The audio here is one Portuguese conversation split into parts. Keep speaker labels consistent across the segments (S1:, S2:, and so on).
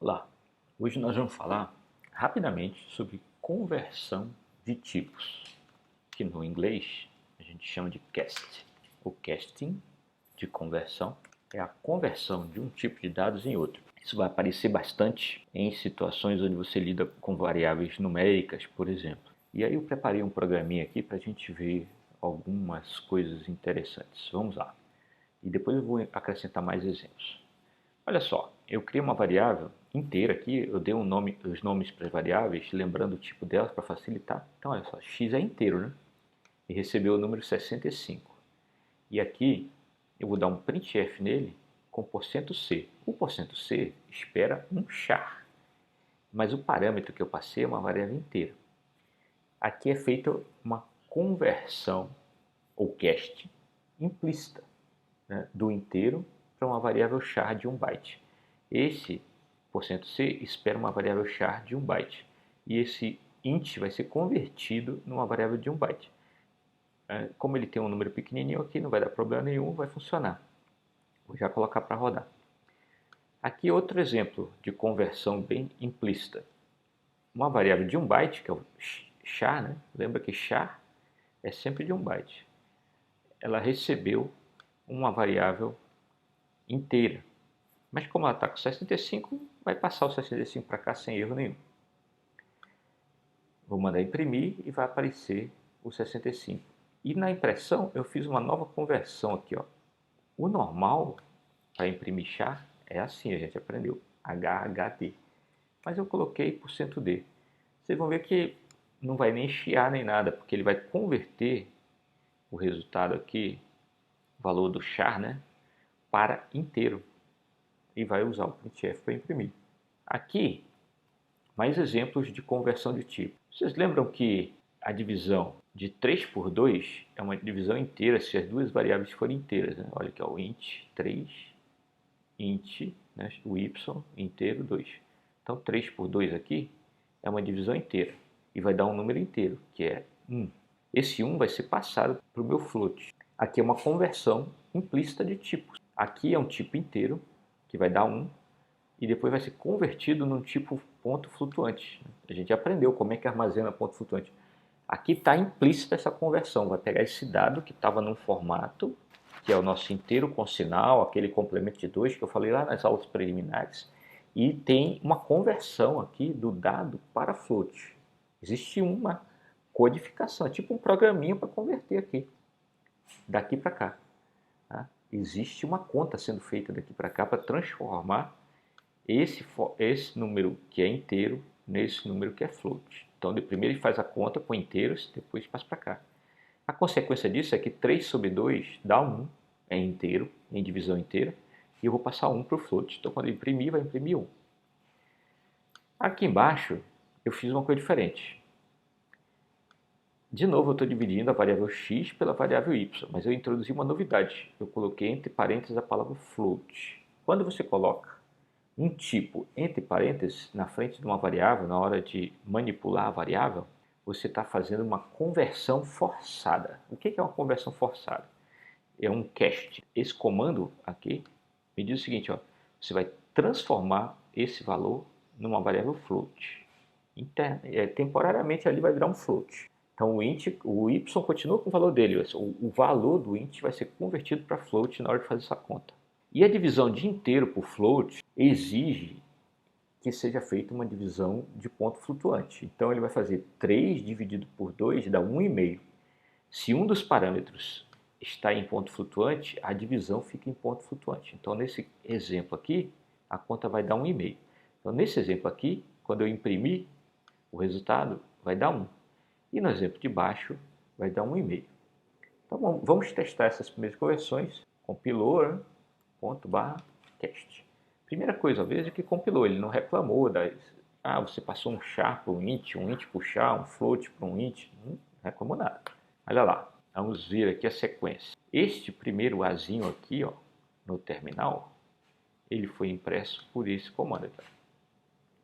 S1: Olá, hoje nós vamos falar rapidamente sobre conversão de tipos, que no inglês a gente chama de cast. O casting de conversão é a conversão de um tipo de dados em outro. Isso vai aparecer bastante em situações onde você lida com variáveis numéricas, por exemplo. E aí eu preparei um programinha aqui para a gente ver algumas coisas interessantes. Vamos lá. E depois eu vou acrescentar mais exemplos. Olha só, eu criei uma variável inteira aqui, eu dei os nomes para as variáveis, lembrando o tipo delas para facilitar. Então, olha só, x é inteiro, né? E recebeu o número 65. E aqui eu vou dar um printf nele com %c. O %c espera um char, mas o parâmetro que eu passei é uma variável inteira. Aqui é feita uma conversão, ou cast, implícita, né, do inteiro para uma variável char de 1 byte. Esse %c espera uma variável char de 1 byte. E esse int vai ser convertido numa variável de 1 byte. Como ele tem um número pequenininho aqui, não vai dar problema nenhum, vai funcionar. Vou já colocar para rodar. Aqui outro exemplo de conversão bem implícita. Uma variável de 1 byte, que é o char, né? Lembra que char é sempre de 1 byte. Ela recebeu uma variável inteira. Mas como ela está com 65, vai passar o 65 para cá sem erro nenhum. Vou mandar imprimir e vai aparecer o 65. E na impressão eu fiz uma nova conversão aqui. Ó. O normal para imprimir char é assim, a gente aprendeu, HHD. Mas eu coloquei %D. Vocês vão ver que não vai nem chiar nem nada, porque ele vai converter o resultado aqui, o valor do char, né, para inteiro. E vai usar o printf para imprimir. Aqui, mais exemplos de conversão de tipo. Vocês lembram que a divisão de 3 por 2 é uma divisão inteira se as duas variáveis forem inteiras. Né? Olha aqui, ó, o int 3, int, né, o y inteiro 2. Então 3 por 2 aqui é uma divisão inteira e vai dar um número inteiro, que é 1. Esse 1 vai ser passado para o meu float. Aqui é uma conversão implícita de tipos. Aqui é um tipo inteiro, que vai dar 1, e depois vai ser convertido num tipo ponto flutuante. A gente aprendeu como é que armazena ponto flutuante. Aqui está implícita essa conversão. Vai pegar esse dado que estava num formato, que é o nosso inteiro com sinal, aquele complemento de 2 que eu falei lá nas aulas preliminares, e tem uma conversão aqui do dado para float. Existe uma codificação, é tipo um programinha para converter aqui, daqui para cá. Tá? Existe uma conta sendo feita daqui para cá para transformar esse número que é inteiro nesse número que é float. Então, primeiro ele faz a conta com inteiros, depois passa para cá. A consequência disso é que 3 sobre 2 dá 1, é inteiro, em divisão inteira, e eu vou passar 1 para o float. Então, quando eu imprimir, vai imprimir 1. Aqui embaixo, eu fiz uma coisa diferente. De novo, eu estou dividindo a variável x pela variável y, mas eu introduzi uma novidade. Eu coloquei entre parênteses a palavra float. Quando você coloca um tipo entre parênteses na frente de uma variável, na hora de manipular a variável, você está fazendo uma conversão forçada. O que é uma conversão forçada? É um cast. Esse comando aqui me diz o seguinte, ó, você vai transformar esse valor numa variável float. Temporariamente ali vai virar um float. Então o y continua com o valor dele, o valor do int vai ser convertido para float na hora de fazer essa conta. E a divisão de inteiro por float exige que seja feita uma divisão de ponto flutuante. Então ele vai fazer 3 dividido por 2 dá 1,5. Se um dos parâmetros está em ponto flutuante, a divisão fica em ponto flutuante. Então nesse exemplo aqui, a conta vai dar 1,5. Então nesse exemplo aqui, quando eu imprimir, o resultado vai dar 1. E no exemplo de baixo, vai dar 1,5. Então vamos testar essas primeiras conversões. Compilou, né? .cast. Primeira coisa, veja que compilou, ele não reclamou das... você passou um char para um int para char, um float para um int. Não reclamou nada. Olha lá, vamos ver aqui a sequência. Este primeiro azinho aqui, ó, no terminal, ele foi impresso por esse comando aqui,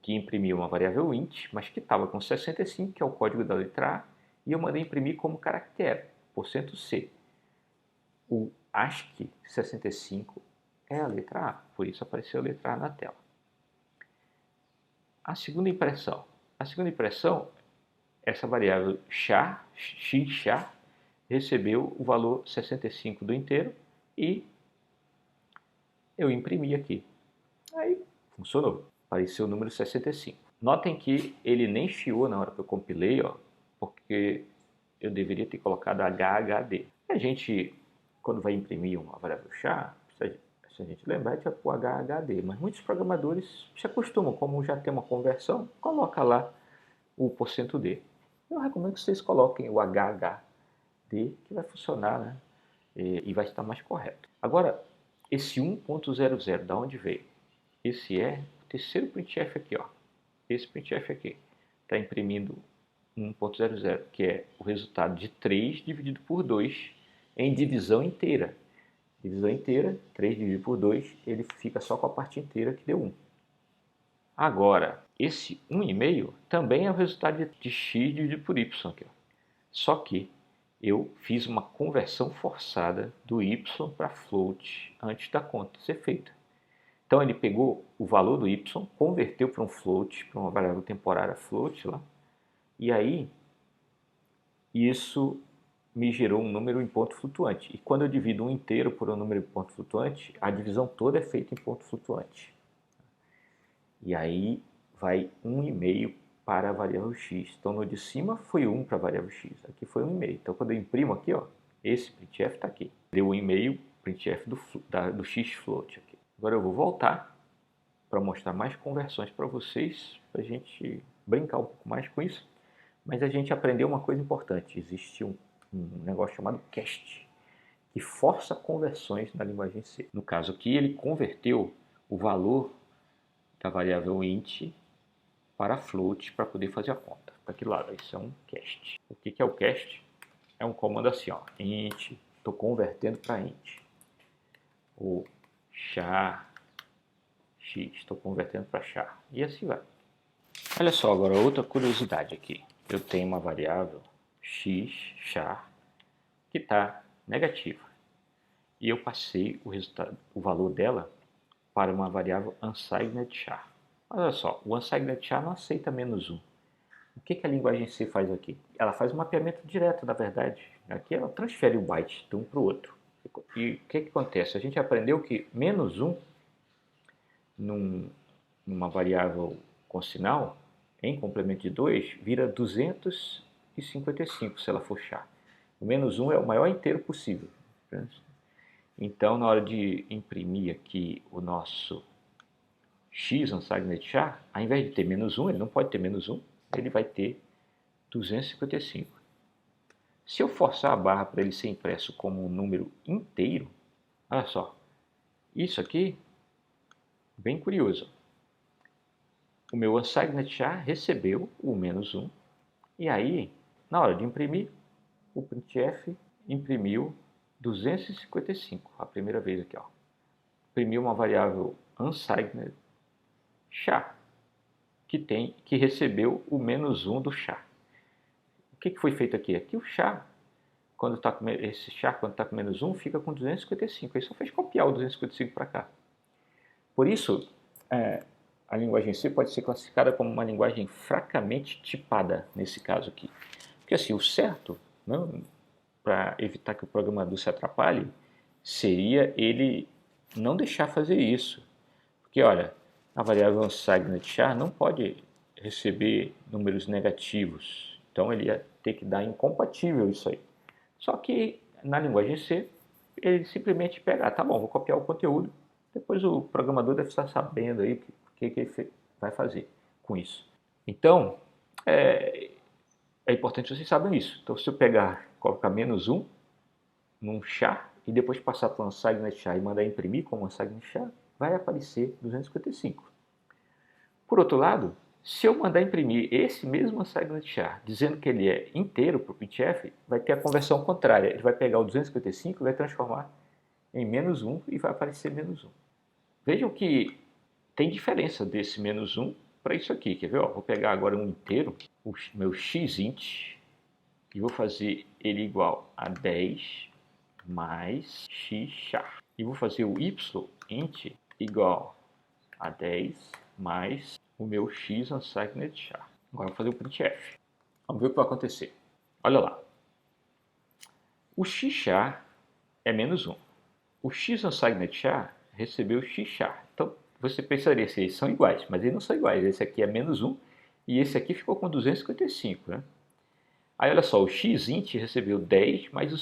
S1: que imprimiu uma variável int, mas que estava com 65, que é o código da letra A, e eu mandei imprimir como caractere, %c. O ASCII 65 é a letra A, por isso apareceu a letra A na tela. a segunda impressão. A segunda impressão, essa variável char, x char, recebeu o valor 65 do inteiro e eu imprimi aqui. Aí funcionou, apareceu o número 65. Notem que ele nem chiou na hora que eu compilei, ó, porque eu deveria ter colocado HHD. A gente, quando vai imprimir uma variável char, se a gente lembrar, a gente vai pôr HHD, mas muitos programadores se acostumam, como já tem uma conversão, coloca lá o %D. Eu recomendo que vocês coloquem o HHD, que vai funcionar, né? E vai estar mais correto. Agora, esse 1.00, da onde veio? Esse é o terceiro printf aqui, ó. Esse printf aqui está imprimindo 1.00, que é o resultado de 3 dividido por 2 em divisão inteira. Divisão inteira, 3 dividido por 2, ele fica só com a parte inteira que deu 1. Agora, esse 1,5 também é o resultado de x dividido por y. Aqui, ó. Só que eu fiz uma conversão forçada do y para float antes da conta ser feita. Então ele pegou o valor do y, converteu para um float, para uma variável temporária float lá, e aí isso me gerou um número em ponto flutuante. E quando eu divido um inteiro por um número em ponto flutuante, a divisão toda é feita em ponto flutuante. E aí vai 1,5 para a variável x. Então no de cima foi 1 para a variável x, aqui foi 1,5. Então quando eu imprimo aqui, ó, esse printf está aqui. Deu 1,5 printf do x float aqui. Agora eu vou voltar para mostrar mais conversões para vocês, para a gente brincar um pouco mais com isso. Mas a gente aprendeu uma coisa importante. Existe um negócio chamado cast, que força conversões na linguagem C. No caso aqui, ele converteu o valor da variável int para float para poder fazer a conta. Para que lado? Isso é um cast. O que é o cast? É um comando assim, ó, int, estou convertendo para int. O char x, estou convertendo para char. E assim vai. Olha só agora outra curiosidade aqui. Eu tenho uma variável x char que está negativa. E eu passei o valor dela para uma variável unsigned char. Olha só, o unsigned char não aceita -1. O que a linguagem C faz aqui? Ela faz um mapeamento direto, na verdade. Aqui ela transfere o byte de um para o outro. E o que acontece? A gente aprendeu que -1 numa variável com sinal, em complemento de 2, vira 255 se ela for char. O -1 é o maior inteiro possível. Então, na hora de imprimir aqui o nosso x unsigned char, ao invés de ter -1, ele não pode ter -1, ele vai ter 255. Se eu forçar a barra para ele ser impresso como um número inteiro, olha só, isso aqui, bem curioso. O meu unsigned char recebeu o -1, e aí, na hora de imprimir, o printf imprimiu 255, a primeira vez aqui, ó. Imprimiu uma variável unsigned char, que recebeu o -1 do char. O que foi feito aqui? Aqui o char, esse char, quando está com -1, fica com 255. Ele só fez copiar o 255 para cá. Por isso, a linguagem C pode ser classificada como uma linguagem fracamente tipada, nesse caso aqui. Porque assim, o certo, para evitar que o programador se atrapalhe, seria ele não deixar fazer isso. Porque, olha, a variável unsigned char não pode receber números negativos. Então, ele ia ter que dar incompatível isso aí. Só que, na linguagem C, ele simplesmente pega, tá bom, vou copiar o conteúdo. Depois o programador deve estar sabendo aí o que ele vai fazer com isso. Então, é importante vocês saibam isso. Então, se eu colocar -1 num char e depois passar para o unsigned char e mandar imprimir como unsigned char, vai aparecer 255. Por outro lado, se eu mandar imprimir esse mesmo unsigned char dizendo que ele é inteiro para o printf, vai ter a conversão contrária. Ele vai pegar o 255 e vai transformar em -1 e vai aparecer -1. Vejam que tem diferença desse -1 para isso aqui. Quer ver? Vou pegar agora um inteiro, o meu xint, e vou fazer ele igual a 10 mais x char. E vou fazer o yint igual a 10 mais o meu x unsigned char. Agora eu vou fazer o printf. Vamos ver o que vai acontecer. Olha lá. O x char é menos 1. O x unsigned char recebeu o x char. Então, você pensaria se eles são iguais, mas eles não são iguais. Esse aqui é menos 1 e esse aqui ficou com 255, né? Aí, olha só, o xint recebeu 10 mais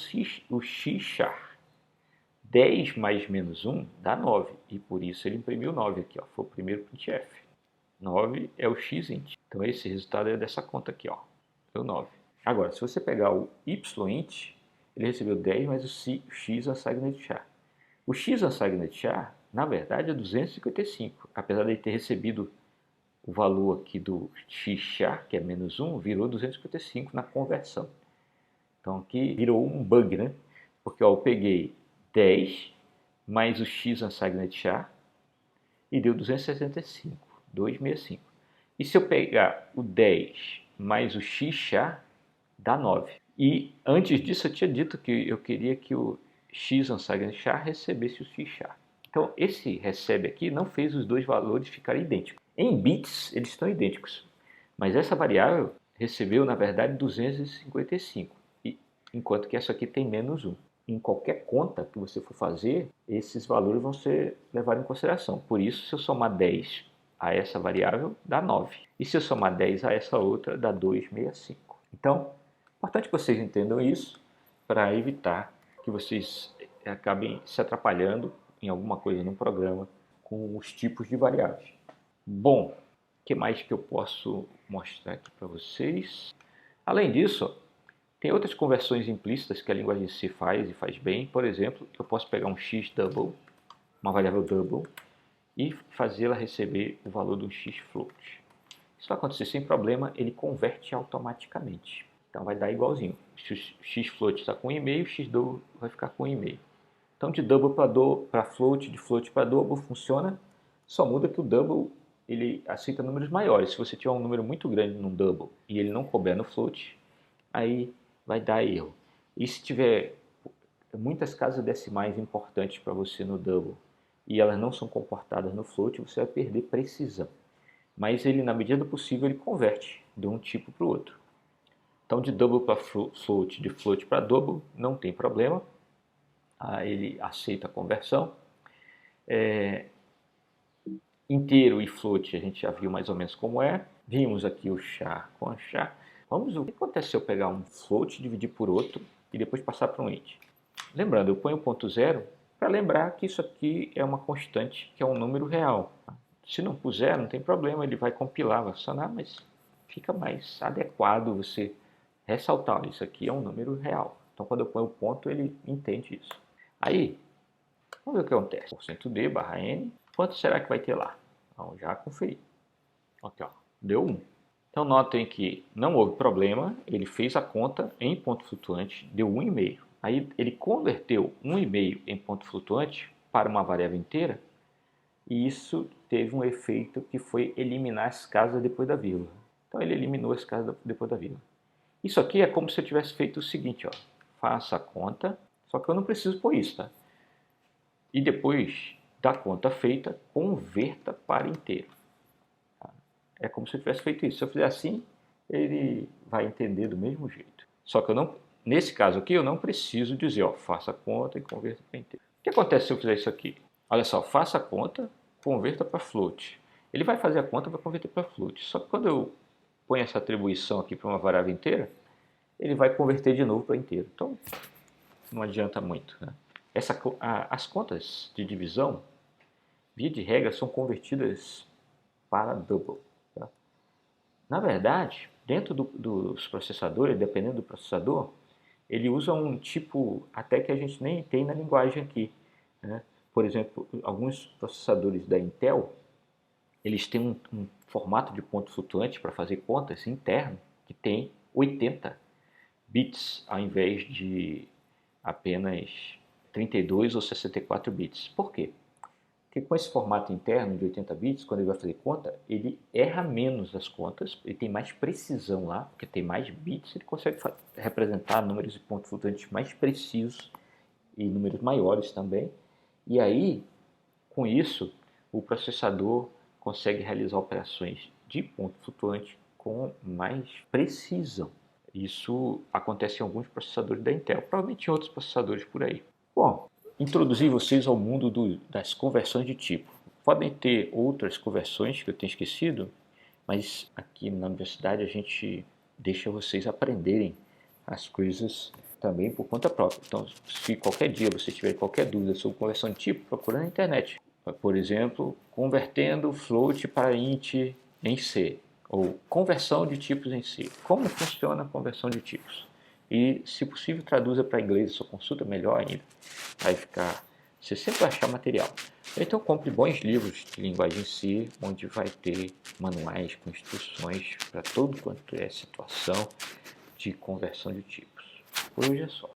S1: o x char. 10 mais menos 1 dá 9, e por isso ele imprimiu 9 aqui, ó. Foi o primeiro printf. 9 é o xint. Então, esse resultado é dessa conta aqui, ó. Deu 9. Agora, se você pegar o yint, ele recebeu 10 mais o x unsigned char. O x unsigned char, na verdade, é 255. Apesar de ele ter recebido o valor aqui do x char, que é menos 1, virou 255 na conversão. Então aqui virou um bug, né? Porque ó, eu peguei 10 mais o x unsigned char e deu 265, 265. E se eu pegar o 10 mais o x char, dá 9. E antes disso eu tinha dito que eu queria que o x unsigned char recebesse o x char. Então esse recebe aqui não fez os dois valores ficarem idênticos. Em bits eles estão idênticos, mas essa variável recebeu na verdade 255, enquanto que essa aqui tem menos 1. Em qualquer conta que você for fazer, esses valores vão ser levados em consideração. Por isso, se eu somar 10 a essa variável, dá 9. E se eu somar 10 a essa outra, dá 265. Então, é importante que vocês entendam isso para evitar que vocês acabem se atrapalhando em alguma coisa no programa com os tipos de variáveis. Bom, o que mais que eu posso mostrar aqui para vocês? Além disso, tem outras conversões implícitas que a linguagem C faz e faz bem. Por exemplo, eu posso pegar um x double, uma variável double, e fazê-la receber o valor de um x float. Isso vai acontecer sem problema, ele converte automaticamente. Então vai dar igualzinho. Se o x float está com 1,5, o x double vai ficar com 1,5. Então de double para float, de float para double funciona, só muda que o double ele aceita números maiores. Se você tiver um número muito grande no double e ele não couber no float, aí vai dar erro. E se tiver muitas casas decimais importantes para você no double e elas não são comportadas no float, você vai perder precisão. Mas ele, na medida do possível, ele converte de um tipo para o outro. Então, de double para float, de float para double, não tem problema. Ele aceita a conversão. Inteiro e float a gente já viu mais ou menos como é. Vimos aqui o char com a char. Vamos ver o que acontece se eu pegar um float, dividir por outro e depois passar para um int. Lembrando, eu ponho 0.0 para lembrar que isso aqui é uma constante, que é um número real. Se não puser, não tem problema, ele vai compilar, vai funcionar, mas fica mais adequado você ressaltar, isso aqui é um número real. Então quando eu ponho o ponto, ele entende isso. Aí, vamos ver o que acontece. %d barra n, quanto será que vai ter lá? Então, já conferi. Aqui, ó, deu 1. Então notem que não houve problema, ele fez a conta em ponto flutuante, deu 1,5. Aí ele converteu 1,5 em ponto flutuante para uma variável inteira, e isso teve um efeito que foi eliminar as casas depois da vírgula. Então ele eliminou as casas depois da vírgula. Isso aqui é como se eu tivesse feito o seguinte, ó, faça a conta, só que eu não preciso pôr isso, tá? E depois da conta feita, converta para inteiro. É como se eu tivesse feito isso. Se eu fizer assim, ele vai entender do mesmo jeito. Só que eu não, nesse caso aqui, eu não preciso dizer, ó, faça a conta e converta para inteiro. O que acontece se eu fizer isso aqui? Olha só, faça a conta, converta para float. Ele vai fazer a conta e vai converter para float. Só que quando eu ponho essa atribuição aqui para uma variável inteira, ele vai converter de novo para inteiro. Então, não adianta muito, né? As contas de divisão, via de regra, são convertidas para double. Tá? Na verdade, dentro dos processadores, dependendo do processador, ele usa um tipo até que a gente nem tem na linguagem aqui, né? Por exemplo, alguns processadores da Intel, eles têm um formato de ponto flutuante para fazer contas interno que tem 80 bits ao invés de apenas 32 ou 64 bits. Por quê? Porque com esse formato interno de 80 bits, quando ele vai fazer conta, ele erra menos as contas, ele tem mais precisão lá, porque tem mais bits, ele consegue representar números de pontos flutuantes mais precisos e números maiores também. E aí, com isso, o processador consegue realizar operações de ponto flutuante com mais precisão. Isso acontece em alguns processadores da Intel, provavelmente em outros processadores por aí. Bom, introduzir vocês ao mundo das conversões de tipo. Podem ter outras conversões que eu tenho esquecido, mas aqui na universidade a gente deixa vocês aprenderem as coisas também por conta própria. Então, se qualquer dia você tiver qualquer dúvida sobre conversão de tipo, procura na internet. Por exemplo, convertendo float para int em C, ou conversão de tipos em C. Como funciona a conversão de tipos? E, se possível, traduza para inglês, sua consulta melhor ainda. Vai ficar... Você sempre vai achar material. Então, compre bons livros de linguagem C, onde vai ter manuais com instruções para todo quanto é situação de conversão de tipos. Por hoje é só.